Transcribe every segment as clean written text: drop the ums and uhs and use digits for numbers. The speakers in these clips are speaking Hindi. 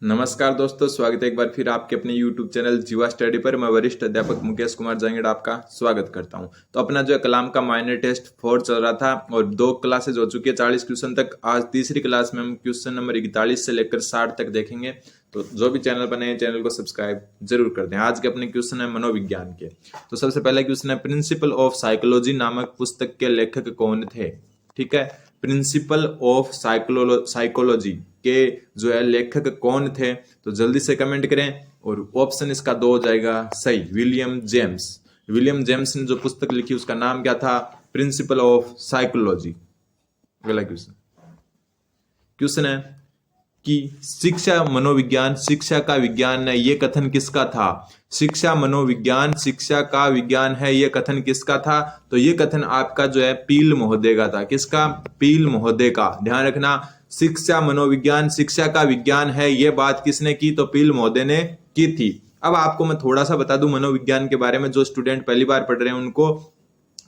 नमस्कार दोस्तों, स्वागत है एक बार फिर आपके अपने YouTube चैनल जीवा स्टडी पर। मैं वरिष्ठ अध्यापक मुकेश कुमार जांगड़ आपका स्वागत करता हूं। तो अपना जो है कलाम का माइनर टेस्ट 4 चल रहा था और 2 क्लासेज हो चुकी है, 40 क्वेश्चन तक। आज तीसरी क्लास में हम क्वेश्चन नंबर 41 से लेकर 60 तक देखेंगे। तो जो भी चैनल पर नए हैं चैनल को सब्सक्राइब जरूर कर दें। आज के अपने क्वेश्चन है मनोविज्ञान के। तो सबसे पहला क्वेश्चन है, प्रिंसिपल ऑफ साइकोलॉजी नामक पुस्तक के लेखक कौन थे? ठीक है, प्रिंसिपल ऑफ साइकोलॉजी के जो है लेखक कौन थे? तो जल्दी से कमेंट करें। और ऑप्शन इसका 2 हो जाएगा सही, विलियम जेम्स। विलियम जेम्स ने जो पुस्तक लिखी उसका नाम क्या था? Principle of psychology. अगला क्वेश्चन है कि शिक्षा मनोविज्ञान शिक्षा का विज्ञान है, ये कथन किसका था? शिक्षा मनोविज्ञान शिक्षा का विज्ञान है, ये कथन किसका था? तो ये कथन आपका जो है पील महोदय का था। किसका? पील महोदय का। ध्यान रखना, शिक्षा मनोविज्ञान शिक्षा का विज्ञान है, ये बात किसने की? तो पील महोदय ने की थी। अब आपको मैं थोड़ा सा बता दूं मनोविज्ञान के बारे में, जो स्टूडेंट पहली बार पढ़ रहे हैं उनको,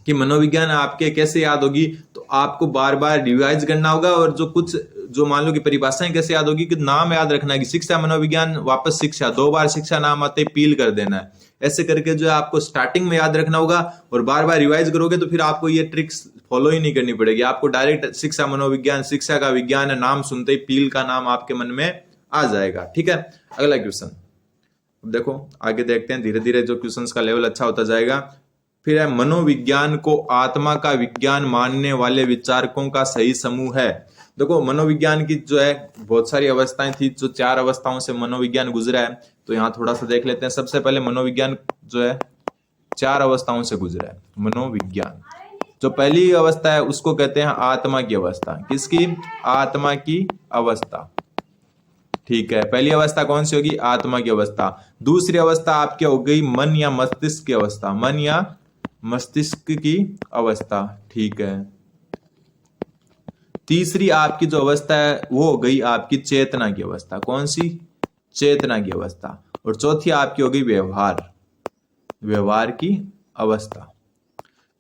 कि मनोविज्ञान आपके कैसे याद होगी। तो आपको बार बार रिवाइज करना होगा, और जो मान लो कि परिभाषाएं कैसे याद होगी, कि नाम याद रखना है कि शिक्षा मनोविज्ञान वापस शिक्षा, 2 बार शिक्षा नाम आते पील कर देना है। ऐसे करके जो है आपको स्टार्टिंग में याद रखना होगा, और बार बार रिवाइज करोगे तो फिर आपको ये ट्रिक्स फॉलो ही नहीं करनी पड़ेगी। आपको डायरेक्ट शिक्षा मनोविज्ञान शिक्षा का विज्ञान है, नाम सुनते ही पील का नाम आपके मन में आ जाएगा। ठीक है, अगला क्वेश्चन देखो, आगे देखते हैं। धीरे धीरे जो क्वेश्चंस का लेवल अच्छा होता जाएगा। फिर है, मनोविज्ञान को आत्मा का विज्ञान मानने वाले विचारकों का सही समूह है। देखो, मनोविज्ञान की जो है बहुत सारी अवस्थाएं थी, जो 4 अवस्थाओं से मनोविज्ञान गुजरा है। तो यहाँ थोड़ा सा देख लेते हैं। सबसे पहले मनोविज्ञान जो है 4 अवस्थाओं से गुजरा है। मनोविज्ञान जो पहली अवस्था है उसको कहते हैं आत्मा की अवस्था। किसकी? आत्मा की अवस्था। ठीक है, पहली अवस्था कौन सी होगी? आत्मा की अवस्था। दूसरी अवस्था आपकी हो गई मन या मस्तिष्क की अवस्था। मन या मस्तिष्क की अवस्था। ठीक है, तीसरी आपकी जो अवस्था है वो हो गई आपकी चेतना की अवस्था। कौन सी? चेतना की अवस्था। और चौथी आपकी हो गई व्यवहार की अवस्था।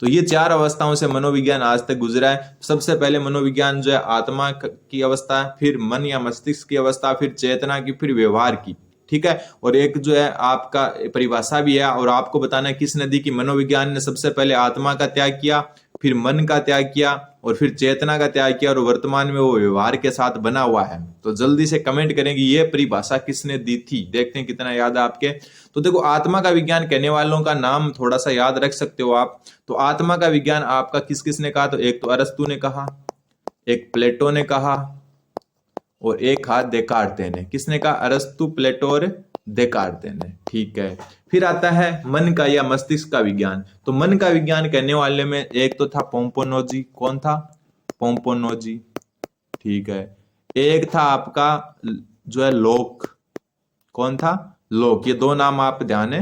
तो ये 4 अवस्थाओं से मनोविज्ञान आज तक गुजरा है। सबसे पहले मनोविज्ञान जो है आत्मा की अवस्था, फिर मन या मस्तिष्क की अवस्था, फिर चेतना की, फिर व्यवहार की। ठीक है, और एक जो है आपका परिभाषा भी है, और आपको बताना है किसने दी, कि मनोविज्ञान ने सबसे पहले आत्मा का त्याग किया, फिर मन का त्याग किया, और फिर चेतना का त्याग किया, और वर्तमान में वो व्यवहार के साथ बना हुआ है। तो जल्दी से कमेंट करेंगे ये परिभाषा किसने दी थी। देखते हैं कितना याद है आपके। तो देखो, आत्मा का विज्ञान कहने वालों का नाम थोड़ा सा याद रख सकते हो आप। तो आत्मा का विज्ञान आपका किस किसने कहा? तो एक तो अरस्तु ने कहा, एक प्लेटो ने कहा, और एक हाथ देकार्ते ने। किसने कहा? अरस्तु, प्लेटो और देकार्ते ने। ठीक है, फिर आता है मन का या मस्तिष्क का विज्ञान। तो मन का विज्ञान कहने वाले में एक तो था पोम्पोनोजी। कौन था? पोम्पोनोजी। ठीक है, एक था आपका जो है लोक। कौन था? लोक। ये 2 नाम आप ध्यान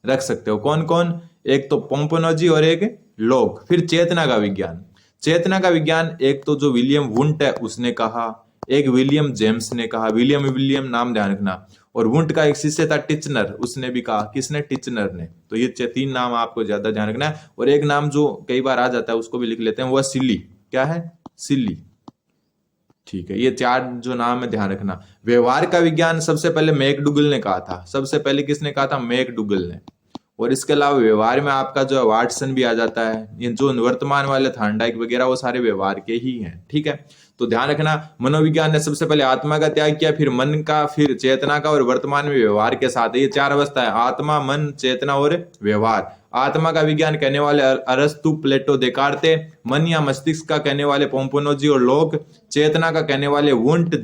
रख सकते हो। कौन कौन? एक तो पोम्पोनोजी और एक लोक। फिर चेतना का विज्ञान। चेतना का विज्ञान एक तो जो विलियम वुंट है उसने कहा, एक विलियम जेम्स ने कहा। विलियम नाम ध्यान रखना। और वुंट का एक शिष्य था टिचनर, उसने भी कहा। किसने? टिचनर ने। तो ये 3 नाम आपको ज्यादा ध्यान रखना है। और एक नाम जो कई बार आ जाता है उसको भी लिख लेते हैं, वो सिली। क्या है? सिली। ठीक है, ये 4 जो नाम है ध्यान रखना। व्यवहार का विज्ञान सबसे पहले मैकडूगल ने कहा था। सबसे पहले किसने कहा था? मैकडूगल ने। और इसके अलावा व्यवहार में आपका जो है वाटसन भी आ जाता है। ये जो वर्तमान वाले थार्नडाइक वगैरह वो सारे व्यवहार के ही हैं। ठीक है, तो ध्यान रखना, मनोविज्ञान ने सबसे पहले आत्मा का त्याग किया, फिर मन का, फिर चेतना का, और वर्तमान में व्यवहार के साथ। ये 4 अवस्था है, आत्मा, मन, चेतना और व्यवहार। आत्मा का विज्ञान कहने वाले अरस्तु, प्लेटो, देकार्ते। मन या मस्तिष्क का कहने वाले पोम्पोनोजी और लोक। चेतना का कहने वाले वुंट,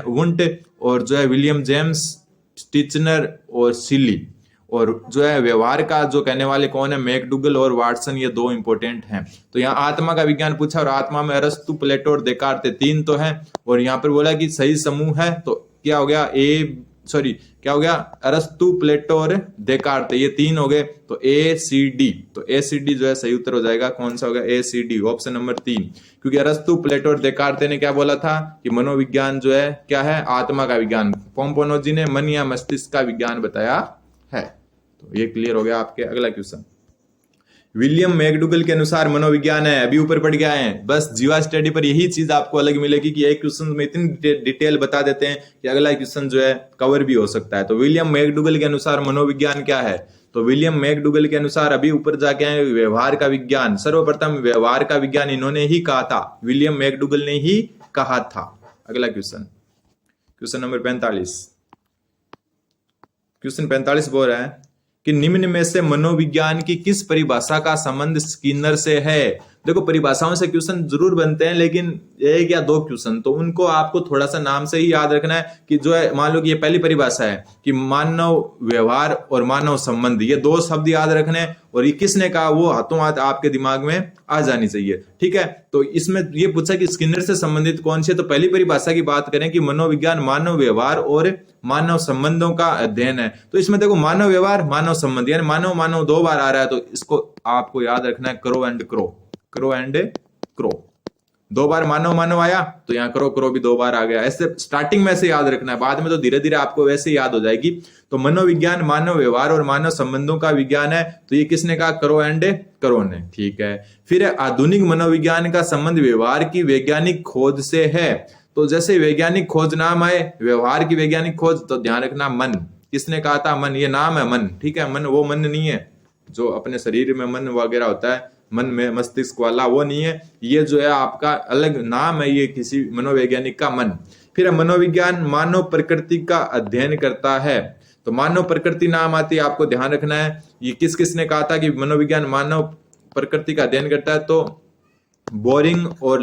वुंट और जो है विलियम जेम्स, टिचनर और सिली। और जो है व्यवहार का जो कहने वाले कौन है? मैकडूगल और वाटसन। ये 2 इंपॉर्टेंट हैं। तो यहाँ आत्मा का विज्ञान पूछा, और आत्मा में अरस्तु, प्लेटो और देकार्ते 3 तो हैं। और यहाँ पर बोला कि सही समूह है, तो क्या हो गया? क्या हो गया? अरस्तु, प्लेटो और देकार्ते, ये 3 हो गए। तो ACD। तो ACD जो है सही उत्तर हो जाएगा। कौन सा होगा? ACD, option number 3। क्योंकि अरस्तु, प्लेटो और देकार्ते ने क्या बोला था कि मनोविज्ञान जो है क्या है? आत्मा का विज्ञान। पोम्पोनोजी ने मन या मस्तिष्क का विज्ञान बताया है। तो ये क्लियर हो गया आपके। अगला क्वेश्चन, विलियम मैकडूगल के अनुसार मनोविज्ञान है, अभी ऊपर पढ़ गया है। बस जीवा स्टडी पर यही चीज आपको अलग मिलेगी कि एक क्वेश्चन में इतनी डिटेल बता देते हैं कि अगला क्वेश्चन जो है कवर भी हो सकता है। तो विलियम मैकडूगल के अनुसार मनोविज्ञान क्या है? तो विलियम मैकडूगल के अनुसार अभी ऊपर जाके आए व्यवहार का विज्ञान, सर्वप्रथम व्यवहार का विज्ञान इन्होंने ही कहा था, विलियम मैकडूगल ने ही कहा था। अगला क्वेश्चन, क्वेश्चन नंबर 45। क्वेश्चन 45 बोल रहा है कि निम्न में से मनोविज्ञान की किस परिभाषा का संबंध स्किनर से है? देखो परिभाषाओं से क्वेश्चन जरूर बनते हैं, लेकिन एक या दो क्वेश्चन, तो उनको आपको थोड़ा सा नाम से ही याद रखना है कि जो है, मान लो कि ये पहली परिभाषा है कि मानव व्यवहार और मानव संबंध, ये दो शब्द याद रखने हैं, और ये किसने कहा वो हाथों हाथ आपके दिमाग में आ जानी चाहिए। ठीक है, तो इसमें ये पूछा कि स्किनर से संबंधित कौन से, तो पहली परिभाषा की बात करें कि मनोविज्ञान मानव व्यवहार और मानव संबंधों का अध्ययन है। तो इसमें देखो मानव व्यवहार मानव संबंध, यानी मानव मानव दो बार आ रहा है, तो इसको आपको याद रखना है crow and crow, crow and crow. दो बार मानव मानव आया तो यहाँ क्रो क्रो भी दो बार आ गया। ऐसे स्टार्टिंग में से याद रखना है, बाद में तो धीरे धीरे आपको वैसे याद हो जाएगी। तो मनोविज्ञान मानव व्यवहार और मानव संबंधों का विज्ञान है, तो ये किसने कहा? क्रो एंड क्रो ने। ठीक है, फिर आधुनिक मनोविज्ञान का संबंध व्यवहार की वैज्ञानिक खोज से है। तो जैसे वैज्ञानिक खोज नाम आए, व्यवहार की वैज्ञानिक खोज, तो ध्यान रखना मन, किसने कहा था? मन, ये नाम है मन। ठीक है, मन वो मन नहीं है जो अपने शरीर में मन वगैरह होता है, मन में मस्तिष्क वाला, वो नहीं है। ये जो है आपका अलग नाम है, ये किसी मनोवैज्ञानिक का मन। फिर मनोविज्ञान मानव प्रकृति का अध्ययन करता है। तो मानव प्रकृति नाम आती है, आपको ध्यान रखना है। ये किस किसने कहा था कि मनोविज्ञान मानव प्रकृति का अध्ययन करता है? तो बोरिंग और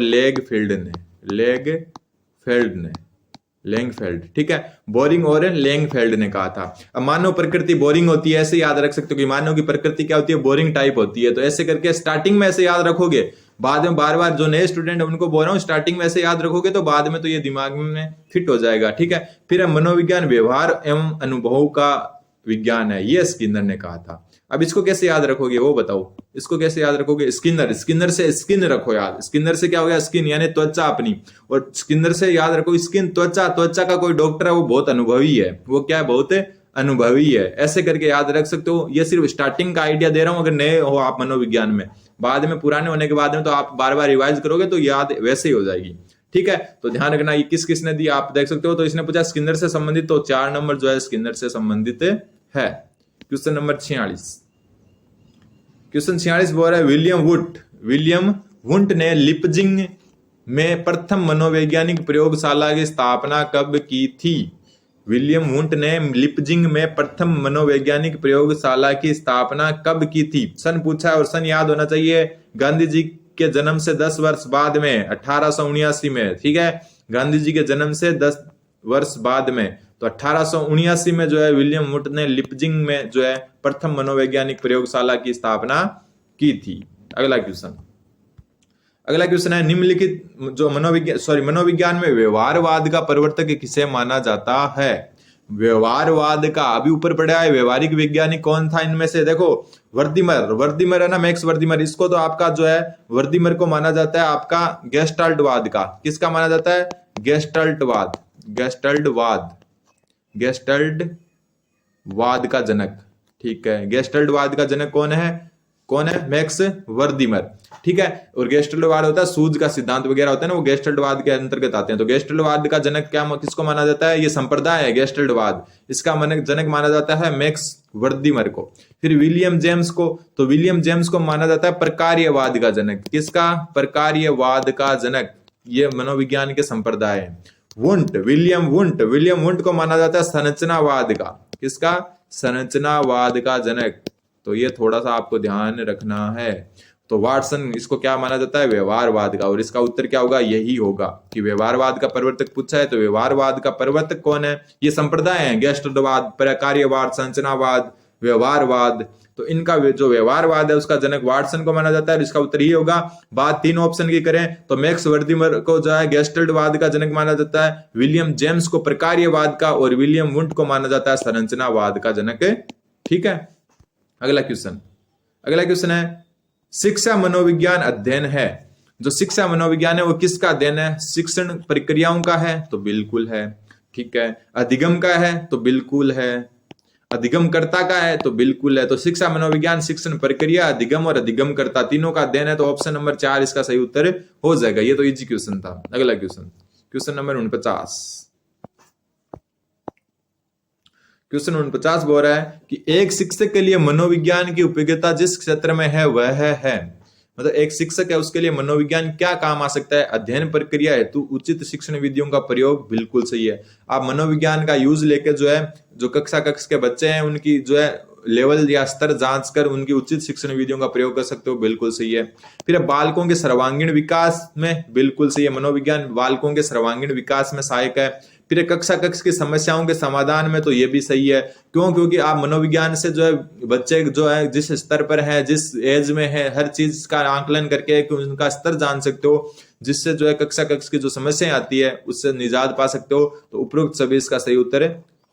लेंगफेल्ड। ठीक है, बोरिंग और लेंगफेल्ड ने कहा था। अब मानव प्रकृति बोरिंग होती है, ऐसे याद रख सकते हो कि मानव की प्रकृति क्या होती है? बोरिंग टाइप होती है। तो ऐसे करके स्टार्टिंग में ऐसे याद रखोगे, बाद में बार बार जो नए स्टूडेंट है उनको बोल रहा हूँ, स्टार्टिंग में ऐसे याद रखोगे तो बाद में तो ये दिमाग में फिट हो जाएगा। ठीक है, फिर मनोविज्ञान व्यवहार एवं अनुभव का विज्ञान है, ये स्किनर ने कहा था। अब इसको कैसे याद रखोगे वो बताओ, इसको कैसे याद रखोगे? स्किनर से स्किन रखो याद। स्किनर से क्या हो गया? स्किन यानी त्वचा अपनी, और स्किनर से याद रखो स्किन, त्वचा का कोई डॉक्टर है वो बहुत अनुभवी है, वो क्या है? बहुत अनुभवी है। ऐसे करके याद रख सकते हो। ये सिर्फ स्टार्टिंग का आइडिया दे रहा हूं, अगर नए हो आप मनोविज्ञान में, बाद में पुराने होने के बाद में तो आप बार बार रिवाइज करोगे तो याद वैसे ही हो जाएगी। ठीक है, तो ध्यान रखना ये किस किसने दी आप देख सकते हो। तो इसने पूछा स्किनर से संबंधित, तो 4 नंबर जो है स्किनर से संबंधित है। Question number 46। क्वेश्चन 46 बोल रहा है विलियम वुंट ने लिपजिंग में प्रथम मनोवैज्ञानिक प्रयोगशाला की स्थापना कब की थी? विलियम वुंट ने लिपजिंग में प्रथम मनोवैज्ञानिक प्रयोगशाला की स्थापना कब की थी? सन पूछा है और सन याद होना चाहिए। गांधी जी के जन्म से 10 वर्ष बाद में, 1879 में। ठीक है, गांधी जी के जन्म से 10 वर्ष बाद में, तो 1879 में जो है विलियम वुंट ने लिपजिंग में जो है प्रथम मनोवैज्ञानिक प्रयोगशाला की स्थापना की थी। अगला क्वेश्चन है निम्नलिखित जो मनोविज्ञान में व्यवहारवाद का प्रवर्तक किसे माना जाता है? व्यवहारवाद का अभी ऊपर पड़ा है, व्यवहारिक वैज्ञानिक कौन था इनमें से? देखो वर्दीमर है ना, मैक्स वर्दीमर, इसको तो आपका जो है वर्दीमर को माना जाता है आपका गेस्टाल्टवाद का। किसका माना जाता है? गेस्टाल्टवाद का जनक। ठीक है, गेस्टाल्टवाद का जनक कौन है? मैक्स वर्दीमर। ठीक है, और गेस्टाल्टवाद होता है सूझ का सिद्धांत वगैरह होता है ना, वो गेस्टाल्टवाद के अंतर्गत आते हैं। तो गेस्टाल्टवाद का जनक किसको माना जाता है? ये संप्रदाय है गेस्टाल्टवाद, इसका जनक माना जाता है मैक्स वर्दीमर को। फिर विलियम जेम्स को, तो विलियम जेम्स को माना जाता है प्रकार्यवाद का जनक। किसका? प्रकार्यवाद का जनक। ये मनोविज्ञान के संप्रदाय है। विलियम वुंट को माना जाता है संरचनावाद का। किसका? संरचनावाद का जनक। तो ये थोड़ा सा आपको ध्यान रखना है। तो वाटसन इसको क्या माना जाता है? व्यवहारवाद का। और इसका उत्तर क्या होगा? यही होगा कि व्यवहारवाद का प्रवर्तक पूछा है तो व्यवहारवाद का प्रवर्तक कौन है? ये संप्रदाय है, गेस्टाल्टवाद, प्रकार्यवाद, संरचनावाद, व्यवहारवाद। तो इनका जो व्यवहारवाद है उसका जनक वाटसन को माना जाता है। इसका उत्तर ये होगा। बात 3 ऑप्शन की करें तो मैक्स वर्दीमर को जो है गेस्टाल्टवाद का जनक माना जाता है, विलियम जेम्स को प्रकार्यवाद का, और विलियम वुंट को माना जाता है संरचनावाद का जनक। ठीक है, अगला क्वेश्चन है शिक्षा मनोविज्ञान अध्ययन है। जो शिक्षा मनोविज्ञान है वो किसका अध्ययन है? शिक्षण प्रक्रियाओं का है, तो बिल्कुल है। ठीक है, अधिगम का है, तो बिल्कुल है। अधिगमकर्ता का है तो बिल्कुल है। तो शिक्षा मनोविज्ञान शिक्षण प्रक्रिया, अधिगम और अधिगमकर्ता तीनों का अध्ययन है, तो ऑप्शन नंबर 4 इसका सही उत्तर हो जाएगा। ये तो इजी क्वेश्चन था। अगला क्वेश्चन, क्वेश्चन नंबर 49। क्वेश्चन 49 बोल रहा है कि एक शिक्षक के लिए मनोविज्ञान की उपयोगिता जिस क्षेत्र में है वह है, मतलब एक शिक्षक है उसके लिए मनोविज्ञान क्या काम आ सकता है? अध्ययन प्रक्रिया हेतु उचित शिक्षण विधियों का प्रयोग, बिल्कुल सही है। आप मनोविज्ञान का यूज लेके जो है, जो कक्षा के बच्चे हैं उनकी जो है लेवल या स्तर जांच कर उनकी उचित शिक्षण विधियों का प्रयोग कर सकते हो, बिल्कुल सही है। फिर बालकों के सर्वांगीण विकास में, बिल्कुल सही है, मनोविज्ञान बालकों के सर्वांगीण विकास में सहायक है। फिर कक्षा की समस्याओं के समाधान में, तो ये भी सही है। क्यों? क्योंकि आप मनोविज्ञान से जो है बच्चे जो है जिस स्तर पर है, जिस एज में है, हर चीज का आकलन करके उनका स्तर जान सकते हो, जिससे जो है कक्षा की जो समस्याएं आती है उससे निजात पा सकते हो। तो उपरोक्त सभी इसका सही उत्तर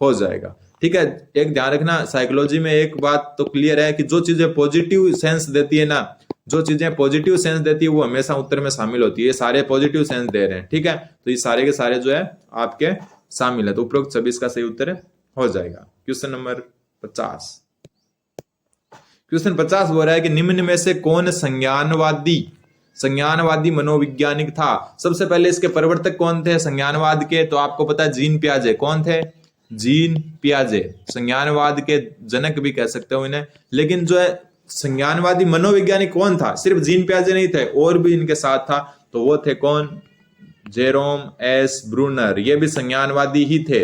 हो जाएगा। ठीक है, एक ध्यान रखना, साइकोलॉजी में एक बात तो क्लियर है कि जो चीजें पॉजिटिव सेंस देती है ना, जो चीजें पॉजिटिव सेंस देती है वो हमेशा उत्तर में शामिल होती है। ये सारे पॉजिटिव सेंस दे रहे हैं, ठीक है, तो ये सारे के सारे जो है आपके शामिल है, तो उपरोक्त सभी इसका सही उत्तर हो जाएगा। Question number 50। क्वेश्चन 50 बोल रहा है कि निम्न में से कौन संज्ञानवादी मनोवैज्ञानिक था? सबसे पहले इसके प्रवर्तक कौन थे संज्ञानवाद के? तो आपको पता है जीन पियाजे। कौन थे? जीन पियाजे, संज्ञानवाद के जनक भी कह सकते हो इन्हें। लेकिन जो है संज्ञानवादी मनोवैज्ञानिक कौन था? सिर्फ जीन पियाजे नहीं थे, और भी इनके साथ था, तो वो थे कौन? जेरोम एस ब्रूनर, ये भी संज्ञानवादी ही थे।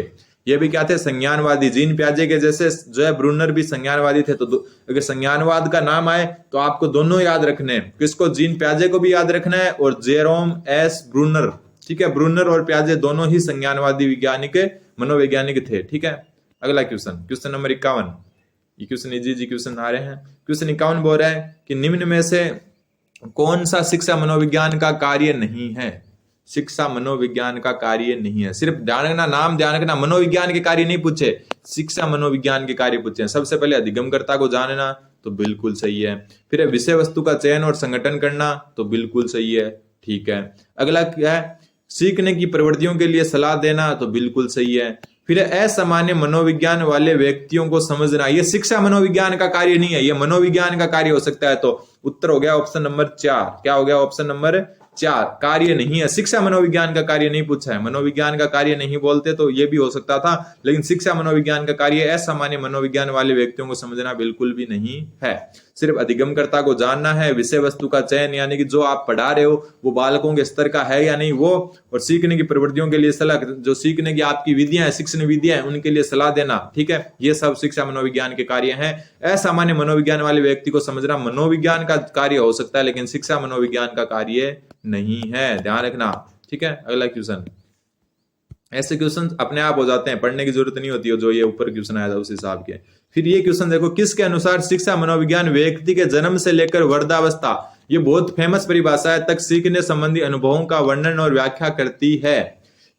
ये भी क्या थे? संज्ञानवादी। जीन पियाजे के जैसे जो है ब्रूनर भी संज्ञानवादी थे। तो अगर संज्ञानवाद का नाम आए तो आपको दोनों याद रखने हैं, किसको? जीन पियाजे को भी याद रखना है और जेरोम एस ब्रूनर। ठीक है, ब्रूनर और पियाजे दोनों ही संज्ञानवादी वैज्ञानिक मनोवैज्ञानिक थे। ठीक है, अगला क्वेश्चन, क्वेश्चन नंबर 51। ये क्वेश्चन इजी क्वेश्चन आ रहे हैं। क्वेश्चन 51 बोल रहा है कि निम्न में से कौन सा शिक्षा मनोविज्ञान का कार्य नहीं है? शिक्षा मनोविज्ञान का कार्य नहीं है। सिर्फ ध्यान रखना, नाम ध्यान रखना, मनोविज्ञान के कार्य नहीं पूछे, शिक्षा मनोविज्ञान के कार्य पूछे। सबसे पहले अधिगमकर्ता को जानना, तो बिल्कुल सही है। फिर विषय वस्तु का चयन और संगठन करना, तो बिल्कुल सही है, ठीक है। अगला क्या है? सीखने की प्रवृत्तियों के लिए सलाह देना, तो बिल्कुल सही है। फिर असामान्य मनोविज्ञान वाले व्यक्तियों को समझना, ये शिक्षा मनोविज्ञान का कार्य नहीं है, ये मनोविज्ञान का कार्य हो सकता है। तो उत्तर हो गया ऑप्शन नंबर 4। क्या हो गया? ऑप्शन नंबर 4 कार्य नहीं है। शिक्षा मनोविज्ञान का कार्य नहीं पूछा है, मनोविज्ञान का कार्य नहीं बोलते तो ये भी हो सकता था, लेकिन शिक्षा मनोविज्ञान का कार्य असामान्य मनोविज्ञान वाले व्यक्तियों को समझना बिल्कुल भी नहीं है। सिर्फ अधिगमकर्ता को जानना है, विषय वस्तु का चयन यानी कि जो आप पढ़ा रहे हो वो बालकों के स्तर का है या नहीं वो, और सीखने की प्रवृत्तियों के लिए सलाह, जो सीखने की आपकी विधियां हैं, शिक्षण विधियां हैं, उनके लिए सलाह देना, ठीक है, ये सब शिक्षा मनोविज्ञान के कार्य हैं। असामान्य मनोविज्ञान वाले व्यक्ति को समझना मनोविज्ञान का कार्य हो सकता है, लेकिन शिक्षा मनोविज्ञान का कार्य नहीं है, ध्यान रखना, ठीक है। अगला क्वेश्चन, ऐसे क्वेश्चन अपने आप हो जाते हैं, पढ़ने की जरूरत नहीं होती है, जो ये ऊपर क्वेश्चन आया था उस हिसाब के। फिर ये क्वेश्चन देखो, किसके अनुसार शिक्षा मनोविज्ञान व्यक्ति के जन्म से लेकर वृद्धावस्था, ये बहुत फेमस परिभाषा है, तक सीखने संबंधी अनुभवों का वर्णन और व्याख्या करती है।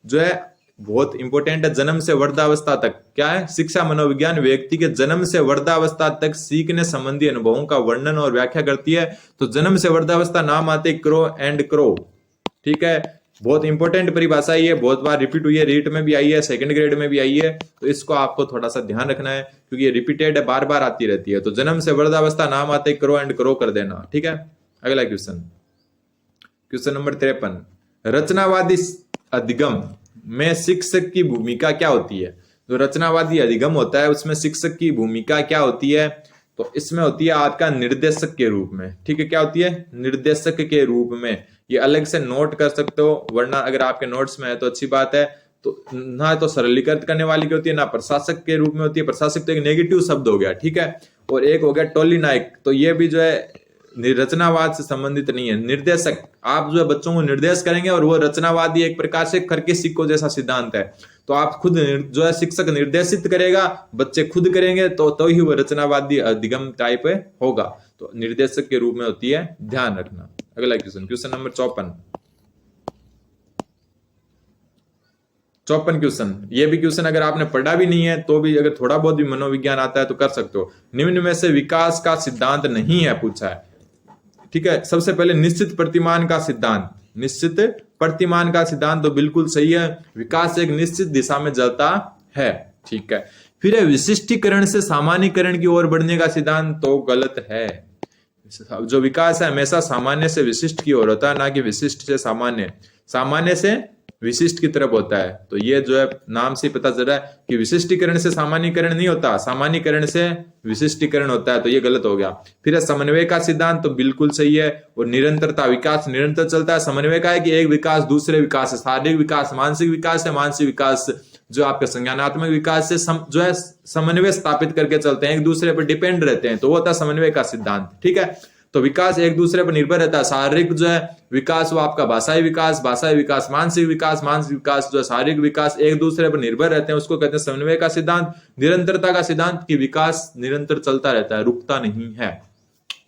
जो है बहुत इंपॉर्टेंट है, जन्म से वृद्धावस्था तक क्या है? शिक्षा मनोविज्ञान व्यक्ति के जन्म से वृद्धावस्था तक सीखने संबंधी अनुभवों का वर्णन और व्याख्या करती है। तो जन्म से वृद्धावस्था नाम आते क्रो एंड क्रो, ठीक है, बहुत इंपॉर्टेंट परिभाषा है, बहुत बार रिपीट हुई है, रीट में भी आई है, सेकंड ग्रेड में भी आई है, तो इसको आपको थोड़ा सा ध्यान रखना है क्योंकि ये रिपीटेड है, बार बार आती रहती है। तो जन्म से वृद्धावस्था नाम आते क्रो एंड क्रो कर देना, ठीक है। अगला क्वेश्चन, क्वेश्चन नंबर 53, रचनावादी अधिगम में शिक्षक की भूमिका क्या होती है? तो रचनावादी अधिगम होता है, उसमें शिक्षक की भूमिका क्या होती है? तो इसमें होती है आपका निर्देशक के रूप में, ठीक है। क्या होती है? निर्देशक के रूप में। ये अलग से नोट कर सकते हो, वरना अगर आपके नोट्स में है तो अच्छी बात है। तो ना तो सरलीकृत करने वाली की होती है, ना प्रशासक के रूप में होती है। प्रशासक तो एक नेगेटिव शब्द हो गया, ठीक है। और एक हो गया टोली नायक, तो ये भी जो है रचनावाद से संबंधित नहीं है। निर्देशक, आप जो है बच्चों को निर्देश करेंगे, और वो रचनावादी एक प्रकार से करके सीखो जैसा सिद्धांत है। तो आप खुद जो है शिक्षक निर्देशित करेगा, बच्चे खुद करेंगे, तो ही वो रचनावादी अधिगम टाइप होगा। तो निर्देशक के रूप में होती है, ध्यान रखना। अगला क्वेश्चन, क्वेश्चन नंबर 54 क्वेश्चन। ये भी क्वेश्चन अगर आपने पढ़ा भी नहीं है तो भी, अगर थोड़ा बहुत भी मनोविज्ञान आता है तो कर सकते हो। निम्न में से विकास का सिद्धांत नहीं है पूछा है, ठीक है। सबसे पहले निश्चित प्रतिमान का सिद्धांत, निश्चित प्रतिमान का सिद्धांत तो बिल्कुल सही है, विकास एक निश्चित दिशा में चलता है, ठीक है। फिर है विशिष्टीकरण से सामान्यीकरण की ओर बढ़ने का सिद्धांत, तो गलत है। जो विकास है हमेशा सामान्य से विशिष्ट की ओर होता है, ना कि विशिष्ट से सामान्य। सामान्य से विशिष्ट की तरफ होता है। तो ये जो है नाम से पता चल रहा है कि विशिष्टीकरण से सामान्यीकरण नहीं होता, सामान्यीकरण से विशिष्टीकरण होता है, तो ये गलत हो गया। फिर है समन्वय का सिद्धांत, तो बिल्कुल सही है। और निरंतरता, विकास निरंतर चलता है। समन्वय का है कि एक विकास दूसरे विकास से, शारीरिक विकास मानसिक विकास है, मानसिक विकास जो आपके संज्ञानात्मक विकास से जो है समन्वय स्थापित करके चलते हैं, एक दूसरे पर डिपेंड रहते हैं, तो वो होता है समन्वय का सिद्धांत। ठीक है, तो विकास एक दूसरे पर निर्भर रहता है। शारीरिक जो है विकास वो आपका भाषाई विकास, भाषाई विकास मानसिक विकास, मानसिक विकास जो है शारीरिक विकास, एक दूसरे पर निर्भर रहते हैं, उसको कहते हैं समन्वय का सिद्धांत। निरंतरता का सिद्धांत की विकास निरंतर चलता रहता है, रुकता नहीं है।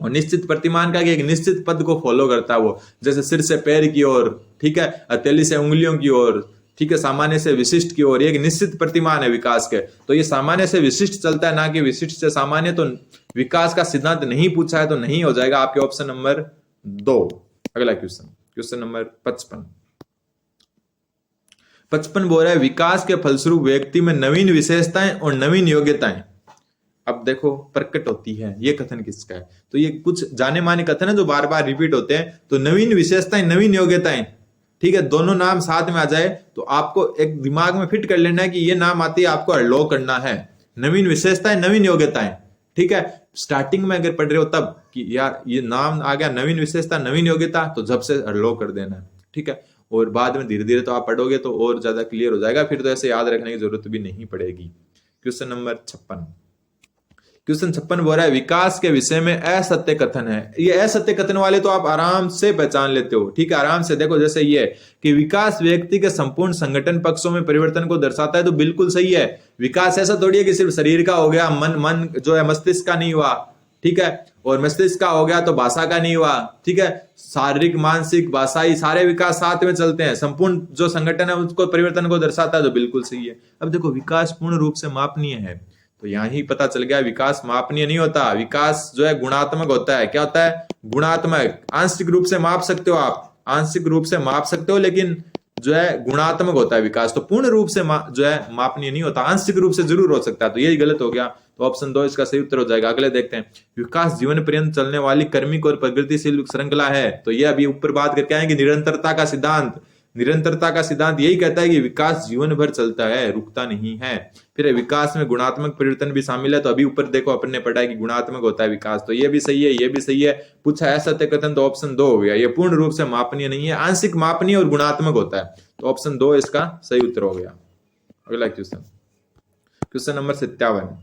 और निश्चित प्रतिमान का कि एक निश्चित पद को फॉलो करता है वो, जैसे सिर से पैर की ओर, ठीक है, हथेली से उंगलियों की ओर, ठीक है, सामान्य से विशिष्ट की ओर, एक निश्चित प्रतिमान है विकास के। तो ये सामान्य से विशिष्ट चलता है, ना कि विशिष्ट से सामान्य। तो विकास का सिद्धांत नहीं पूछा है तो नहीं हो जाएगा आपके ऑप्शन नंबर 2। अगला क्वेश्चन, क्वेश्चन नंबर 55 बोल रहा है विकास के फलस्वरूप व्यक्ति में नवीन विशेषताएं और नवीन योग्यताएं अब देखो प्रकट होती है। ये कथन किसका है? तो ये कुछ जाने माने कथन है जो बार बार रिपीट होते हैं। तो नवीन विशेषताएं नवीन योग्यताएं, ठीक है, दोनों नाम साथ में आ जाए तो आपको एक दिमाग में फिट कर लेना है कि ये नाम आती है, आपको अलो करना है। नवीन विशेषताएं नवीन योग्यताएं, ठीक है। स्टार्टिंग में अगर पढ़ रहे हो तब कि यार ये नाम आ गया नवीन विशेषता नवीन योग्यता, तो जब से अलो कर देना है, ठीक है। और बाद में धीरे धीरे तो आप पढ़ोगे तो और ज्यादा क्लियर हो जाएगा, फिर तो ऐसे याद रखने की जरूरत भी नहीं पड़ेगी। क्वेश्चन नंबर 56, क्वेश्चन 56 बोल रहा है विकास के विषय में असत्य कथन है। ये असत्य कथन वाले तो आप आराम से पहचान लेते हो, ठीक है, आराम से देखो। जैसे ये कि विकास व्यक्ति के संपूर्ण संगठन पक्षों में परिवर्तन को दर्शाता है, तो बिल्कुल सही है। विकास ऐसा थोड़ी है कि सिर्फ शरीर का हो गया, मन जो है मस्तिष्क का नहीं हुआ, ठीक है, और मस्तिष्क का हो गया तो भाषा का नहीं हुआ, ठीक है। शारीरिक मानसिक भाषाई सारे विकास साथ में चलते हैं, संपूर्ण जो संगठन है उसको परिवर्तन को दर्शाता है, तो बिल्कुल सही है। अब देखो विकास पूर्ण रूप से मापनीय है, तो यहां ही पता चल गया विकास मापनीय नहीं होता, विकास जो है गुणात्मक होता है। क्या होता है? गुणात्मक। आंशिक रूप से माप सकते हो आप, आंशिक रूप से माप सकते हो, लेकिन जो है गुणात्मक होता है विकास। तो पूर्ण रूप से जो है मापनीय नहीं होता, आंशिक रूप से जरूर हो सकता है, तो यही गलत हो गया। तो ऑप्शन 2 इसका सही उत्तर हो जाएगा। अगले देखते हैं, विकास जीवन पर्यंत चलने वाली कर्मिक और प्रगतिशील श्रृंखला है। तो ये अभी ऊपर बात करके आएंगे निरंतरता का सिद्धांत। निरंतरता का सिद्धांत यही कहता है कि विकास जीवन भर चलता है, रुकता नहीं है। फिर विकास में गुणात्मक परिवर्तन भी शामिल है, तो अभी ऊपर देखो अपन ने पढ़ा है कि गुणात्मक होता है विकास, तो ये भी सही है, ये भी सही है। पूछा है सत्य कथन, तो ऑप्शन 2 हो गया। ये पूर्ण रूप से मापनीय नहीं है, आंशिक मापनीय और गुणात्मक होता है, तो ऑप्शन 2 इसका सही उत्तर हो गया। अगला क्वेश्चन, क्वेश्चन नंबर 57,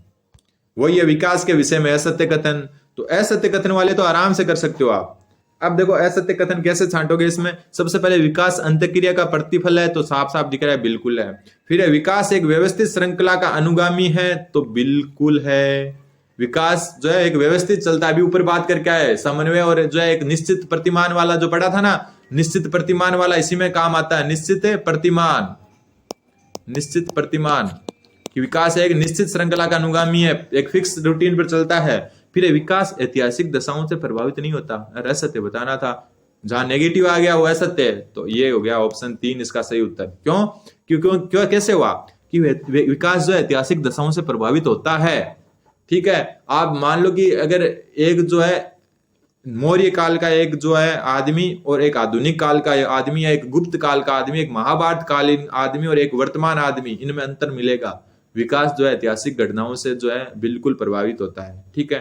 वही है विकास के विषय में असत्य कथन। तो असत्य कथन वाले तो आराम से कर सकते हो आप। अब देखो असत्य कथन कैसे छांटोगे इसमें? सबसे पहले विकास अंतक्रिया का प्रतिफल है, तो साफ साफ दिख रहा है बिल्कुल है। फिर है विकास एक व्यवस्थित श्रृंखला का अनुगामी है, तो बिल्कुल है। विकास जो है एक व्यवस्थित चलता है, अभी ऊपर बात करके आए समन्वय और जो है एक निश्चित प्रतिमान वाला जो पढ़ा था ना, निश्चित प्रतिमान वाला इसी में काम आता है। निश्चित प्रतिमान, निश्चित प्रतिमान कि विकास एक निश्चित श्रृंखला का अनुगामी है, एक फिक्स रूटीन पर चलता है। फिर विकास ऐतिहासिक दशाओं से प्रभावित नहीं होता, असत्य बताना था, जहां नेगेटिव आ गया वो असत्य है, तो ये हो गया ऑप्शन 3 इसका सही उत्तर। क्यों? क्यों कैसे हुआ कि विकास जो ऐतिहासिक दशाओं से प्रभावित होता है, ठीक है। आप मान लो कि अगर एक जो है मौर्य काल का एक जो है आदमी और एक आधुनिक काल का आदमी, या एक गुप्त काल का आदमी, एक महाभारत कालीन आदमी और एक वर्तमान आदमी, इनमें अंतर मिलेगा। विकास जो है ऐतिहासिक घटनाओं से जो है बिल्कुल प्रभावित होता है, ठीक है।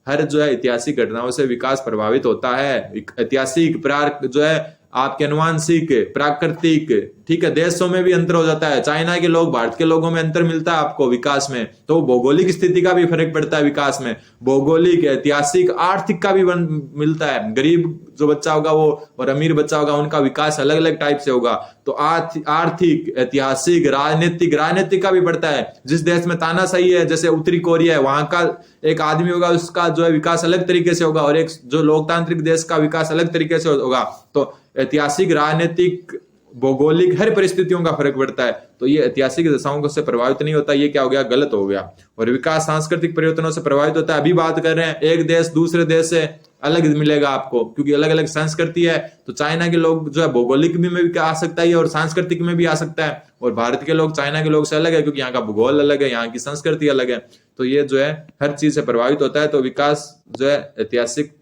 हर जो है ऐतिहासिक घटनाओं से विकास प्रभावित होता है। ऐतिहासिक जो है आपके अनुवांशिक, प्राकृतिक, ठीक है, देशों में भी अंतर हो जाता है। चाइना के लोग भारत के लोगों में अंतर मिलता है आपको विकास में, तो भौगोलिक स्थिति का भी फर्क पड़ता है विकास में। भौगोलिक, ऐतिहासिक, आर्थिक का भी मिलता है। गरीब जो बच्चा होगा वो और अमीर बच्चा होगा, उनका विकास अलग अलग टाइप से होगा। तो आर्थिक, ऐतिहासिक, राजनीतिक का भी पड़ता है। जिस देश में तानाशाही है, जैसे उत्तरी कोरिया है, वहां का एक आदमी होगा, उसका जो है विकास अलग तरीके से होगा, और एक जो लोकतांत्रिक देश का विकास अलग तरीके से होगा। तो ऐतिहासिक, राजनीतिक भौगोलिक हर परिस्थितियों का फर्क पड़ता है, तो ये ऐतिहासिक दशाओं से प्रभावित नहीं होता, ये क्या हो गया, गलत हो गया। और विकास सांस्कृतिक परिवर्तनों से प्रभावित होता है। अभी बात कर रहे हैं एक देश दूसरे देश से अलग मिलेगा आपको, क्योंकि अलग अलग संस्कृति है। तो चाइना के लोग जो है भौगोलिक में भी आ सकता है और सांस्कृतिक में भी आ सकता है, और भारत के लोग चाइना के लोग से अलग है, क्योंकि यहाँ का भूगोल अलग है, यहाँ की संस्कृति अलग है। तो ये जो है हर चीज से प्रभावित होता है। तो विकास जो है ऐतिहासिक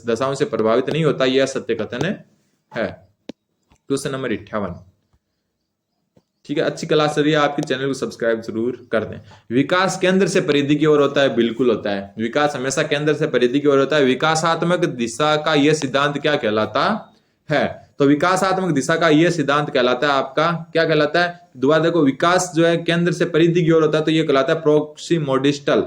दशाओं से प्रभावित नहीं होता, यह सत्य कथन है। Question number 58। ठीक है, अच्छी क्लास चल रही है आपकी, चैनल को सब्सक्राइब जरूर कर दें। विकास केंद्र से परिधि की ओर होता है, बिल्कुल होता है। विकास हमेशा केंद्र से परिधि की ओर होता है। विकासात्मक दिशा का यह सिद्धांत क्या कहलाता है? तो विकासात्मक दिशा का यह सिद्धांत कहलाता है आपका, क्या कहलाता है? दोबारा देखो, विकास जो है केंद्र से परिधि की ओर होता है, तो यह कहलाता है प्रोक्सिमोडिस्टल।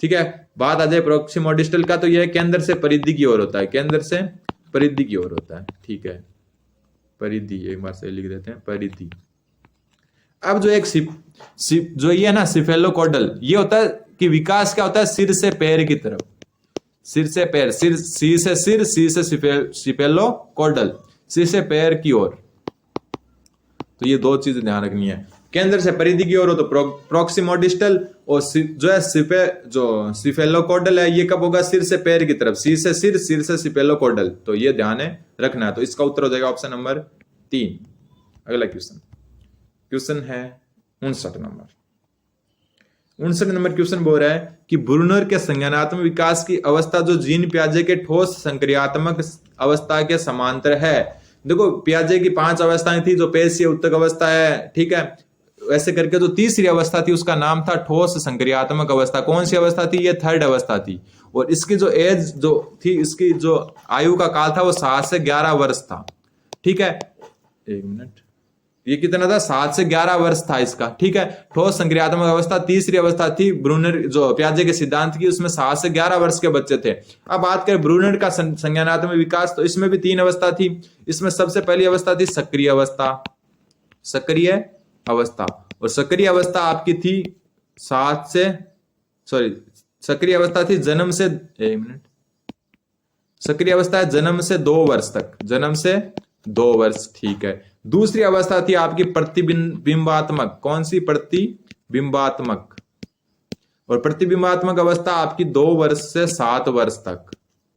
ठीक है, बात आ जाए प्रोक्सिमोडिस्टल का, तो यह केंद्र से परिधि की ओर होता है, केंद्र से परिधि की ओर होता है। ठीक है, परिधि, एक बार से लिख देते हैं, परिधि। अब जो एक जो ये है ना सिफेलोकॉडल, ये होता है कि विकास क्या होता है, सिर से पैर की तरफ, सिर से पैर, सिर से सिर, सिर से सिफेलोकॉडल, सिर से पैर की ओर। तो ये दो चीजें ध्यान रखनी है, केंद्र से परिधि की ओर हो तो प्रोक्सिमोडिस्टल, और जो है सिफेलोकॉडल है ये कब होगा, सिर से पैर की तरफ, सिर से सिर, सिर से सिफेलोकॉडल। तो ये ध्यान रखना है। तो इसका उत्तर हो जाएगा ऑप्शन नंबर 3। अगला क्वेश्चन है 59 नंबर। 59 नंबर क्वेश्चन बोल रहा है कि ब्रूनर के संज्ञानात्मक विकास की अवस्था जो जीन पियाजे के ठोस संक्रियात्मक अवस्था के समांतर है। देखो, पियाजे की 5 अवस्थाएं थी, जो पेशीय उत्तक अवस्था है, ठीक है, वैसे करके जो तीसरी अवस्था थी उसका नाम था ठोस संक्रियात्मक अवस्था। कौन सी अवस्था थी? ये 3rd अवस्था थी। और इसकी जो एज जो थी, इसकी जो आयु का काल था वो 7 से 11 वर्ष था। ठीक है, एक मिनट, ये कितना था? 7 से 11 वर्ष था इसका। ठीक है, ठोस संक्रियात्मक अवस्था तीसरी अवस्था थी ब्रूनर जो पियाजे के सिद्धांत की, उसमें 7 से 11 वर्ष के बच्चे थे। अब बात करें ब्रूनर का संज्ञानात्मक विकास, तो इसमें भी 3 अवस्था थी। इसमें सबसे पहली अवस्था थी सक्रिय अवस्था, सक्रिय अवस्था, और सक्रिय अवस्था आपकी थी सक्रिय अवस्था थी जन्म से, एक मिनट, सक्रिय अवस्था है जन्म से 2 वर्ष तक, जन्म से 2 वर्ष। ठीक है, दूसरी अवस्था थी आपकी प्रतिबिंबात्मक। कौन सी? प्रतिबिंबात्मक। और प्रतिबिंबात्मक अवस्था आपकी 2 वर्ष से 7 वर्ष तक।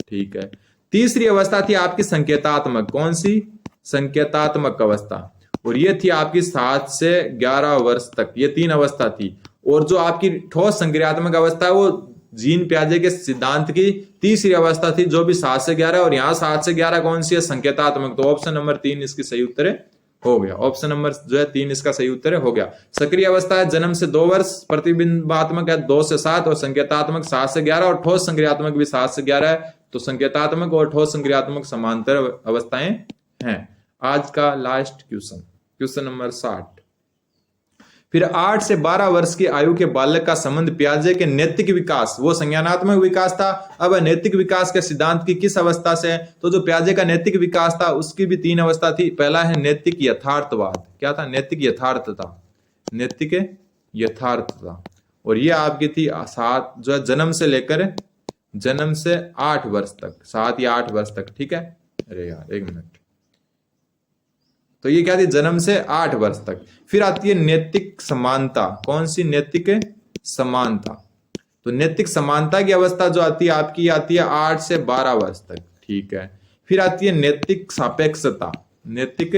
ठीक है, तीसरी अवस्था थी आपकी संकेतात्मक। कौन सी? संकेतात्मक अवस्था, और ये थी आपकी 7 से 11 वर्ष तक। ये 3 अवस्था थी। और जो आपकी ठोस संक्रियात्मक अवस्था है वो जीन पियाजे के सिद्धांत की तीसरी अवस्था थी, जो भी 7 से 11, और यहाँ 7 से 11 कौन सी है? संकेतात्मक। तो ऑप्शन नंबर 3 इसकी सही उत्तर हो गया। ऑप्शन नंबर जो है 3 इसका सही उत्तर हो गया। सक्रिय अवस्था है जन्म से 2 वर्ष, प्रतिबिंबात्मक है 2 से 7, और संकेतात्मक 7 से 11, और ठोस संक्रियात्मक भी 7 से 11 है। तो संकेतात्मक और ठोस संक्रियात्मक समांतर अवस्थाएं हैं। आज का लास्ट क्वेश्चन नंबर 60। फिर 8 से 12 वर्ष की आयु के बालक का संबंध पियाजे के नैतिक विकास, वो संज्ञानात्मक विकास था, अब नैतिक विकास के सिद्धांत की किस अवस्था से है? तो जो पियाजे का नैतिक विकास था उसकी भी 3 अवस्था थी। पहला है नैतिक यथार्थवाद। क्या था? नैतिक यथार्थता, नैतिक यथार्थता। और ये आपकी थी 7 जो है जन्म से 8 वर्ष तक, 7 या 8 वर्ष तक। ठीक है, अरे यार एक मिनट, तो ये क्या थी? जन्म से 8 वर्ष तक। फिर आती है नैतिक समानता। कौन सी? नैतिक समानता। तो नैतिक समानता की अवस्था जो आती है आपकी, आती है 8 से 12 वर्ष तक। ठीक है, फिर आती है नैतिक सापेक्षता, नैतिक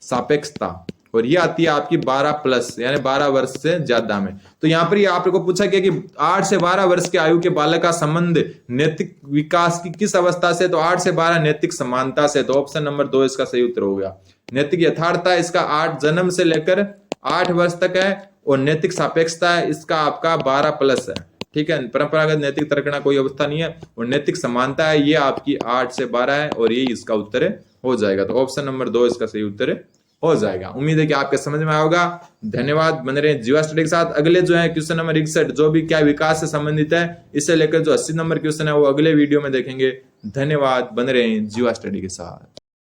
सापेक्षता, और ये आती है आपकी 12+ यानी 12 वर्ष से ज्यादा में। तो यहाँ पर ये आपको पूछा गया कि 8 से 12 वर्ष के आयु के बालक का संबंध नैतिक विकास की किस अवस्था से? तो 8 से 12 नैतिक समानता से। तो ऑप्शन नंबर 2 इसका सही उत्तर हो गया। नैतिक यथार्थता इसका 8 जन्म से लेकर 8 वर्ष तक है, और नैतिक सापेक्षता है इसका आपका 12+ है। ठीक है, परंपरागत नैतिक तर्क कोई अवस्था नहीं है, और नैतिक समानता है ये आपकी 8 से 12 है, और ये इसका उत्तर हो जाएगा। तो ऑप्शन नंबर 2 इसका सही उत्तर हो जाएगा। उम्मीद है कि आपके समझ में आया होगा। धन्यवाद, बने रहे जीवा स्टडी के साथ। अगले जो है क्वेश्चन नंबर 61 जो भी क्या विकास से संबंधित है, इससे लेकर जो 80 नंबर क्वेश्चन है वो अगले वीडियो में देखेंगे। धन्यवाद, बने रहे जीवा स्टडी के साथ।